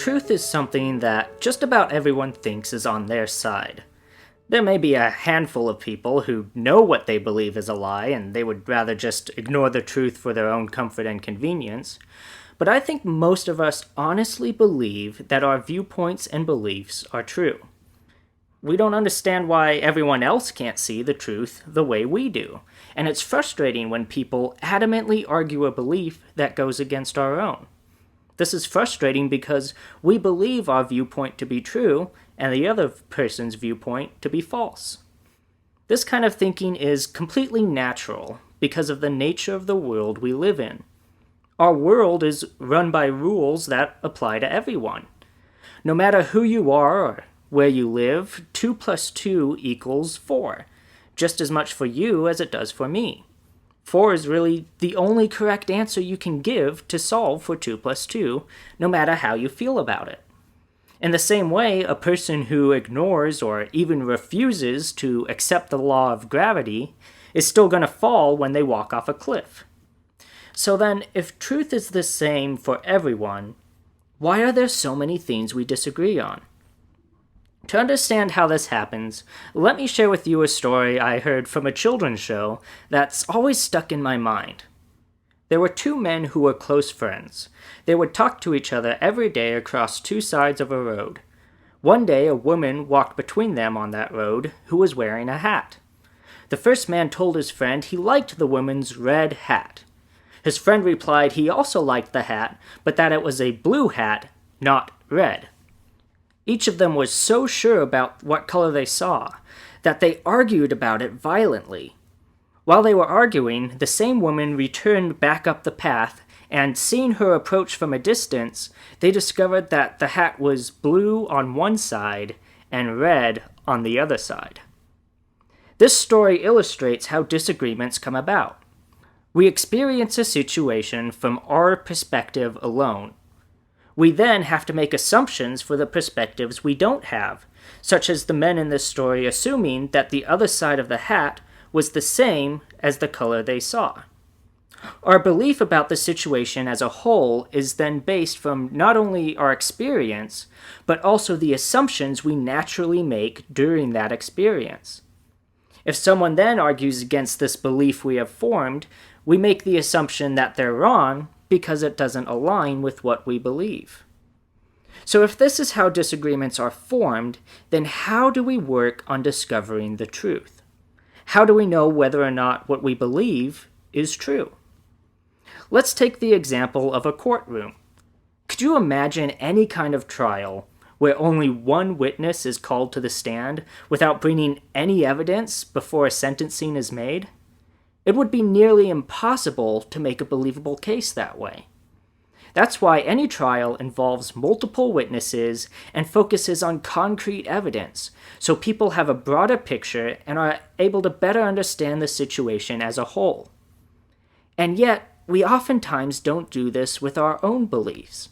truth is something that just about everyone thinks is on their side. There may be a handful of people who know what they believe is a lie and they would rather just ignore the truth for their own comfort and convenience, but I think most of us honestly believe that our viewpoints and beliefs are true. We don't understand why everyone else can't see the truth the way we do, and it's frustrating when people adamantly argue a belief that goes against our own. This is frustrating because we believe our viewpoint to be true and the other person's viewpoint to be false. This kind of thinking is completely natural because of the nature of the world we live in. Our world is run by rules that apply to everyone. No matter who you are or where you live, 2 plus 2 equals 4, just as much for you as it does for me. 4 is really the only correct answer you can give to solve for 2 plus 2, no matter how you feel about it. In the same way, a person who ignores or even refuses to accept the law of gravity is still going to fall when they walk off a cliff. So then, if truth is the same for everyone, why are there so many things we disagree on? To understand how this happens, let me share with you a story I heard from a children's show that's always stuck in my mind. There were 2 men who were close friends. They would talk to each other every day across 2 sides of a road. One day, a woman walked between them on that road who was wearing a hat. The first man told his friend he liked the woman's red hat. His friend replied he also liked the hat, but that it was a blue hat, not red. Each of them was so sure about what color they saw that they argued about it violently. While they were arguing, the same woman returned back up the path, and seeing her approach from a distance, they discovered that the hat was blue on one side and red on the other side. This story illustrates how disagreements come about. We experience a situation from our perspective alone. We then have to make assumptions for the perspectives we don't have, such as the men in this story assuming that the other side of the hat was the same as the color they saw. Our belief about the situation as a whole is then based from not only our experience, but also the assumptions we naturally make during that experience. If someone then argues against this belief we have formed, we make the assumption that they're wrong because it doesn't align with what we believe. So if this is how disagreements are formed, then how do we work on discovering the truth? How do we know whether or not what we believe is true? Let's take the example of a courtroom. Could you imagine any kind of trial where only one witness is called to the stand without bringing any evidence before a sentencing is made? It would be nearly impossible to make a believable case that way. That's why any trial involves multiple witnesses and focuses on concrete evidence, so people have a broader picture and are able to better understand the situation as a whole. And yet, we oftentimes don't do this with our own beliefs.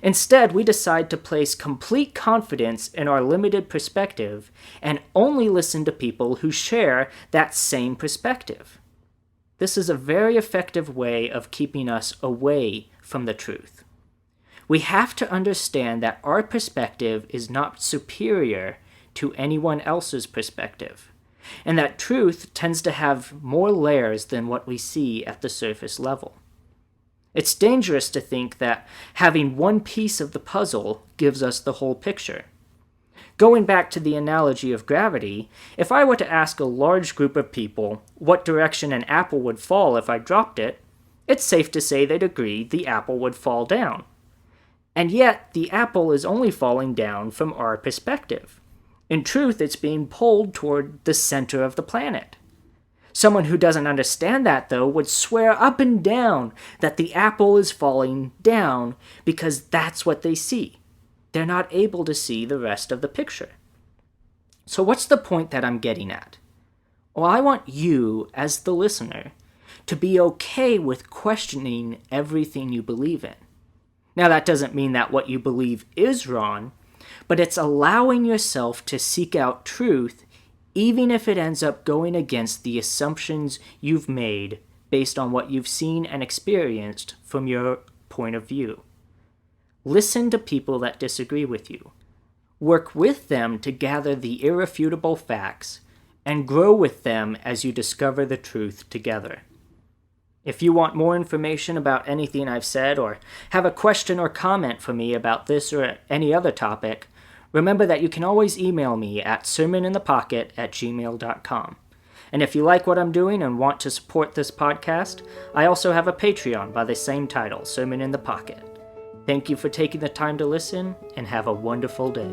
Instead, we decide to place complete confidence in our limited perspective and only listen to people who share that same perspective. This is a very effective way of keeping us away from the truth. We have to understand that our perspective is not superior to anyone else's perspective, and that truth tends to have more layers than what we see at the surface level. It's dangerous to think that having one piece of the puzzle gives us the whole picture. Going back to the analogy of gravity, if I were to ask a large group of people what direction an apple would fall if I dropped it, it's safe to say they'd agree the apple would fall down. And yet, the apple is only falling down from our perspective. In truth, it's being pulled toward the center of the planet. Someone who doesn't understand that, though, would swear up and down that the apple is falling down because that's what they see. They're not able to see the rest of the picture. So what's the point that I'm getting at? Well, I want you, as the listener, to be okay with questioning everything you believe in. Now, that doesn't mean that what you believe is wrong, but it's allowing yourself to seek out truth even if it ends up going against the assumptions you've made based on what you've seen and experienced from your point of view. Listen to people that disagree with you. Work with them to gather the irrefutable facts, and grow with them as you discover the truth together. If you want more information about anything I've said, or have a question or comment for me about this or any other topic, remember that you can always email me at sermoninthepocket@gmail.com. And if you like what I'm doing and want to support this podcast, I also have a Patreon by the same title, Sermon in the Pocket. Thank you for taking the time to listen, and have a wonderful day.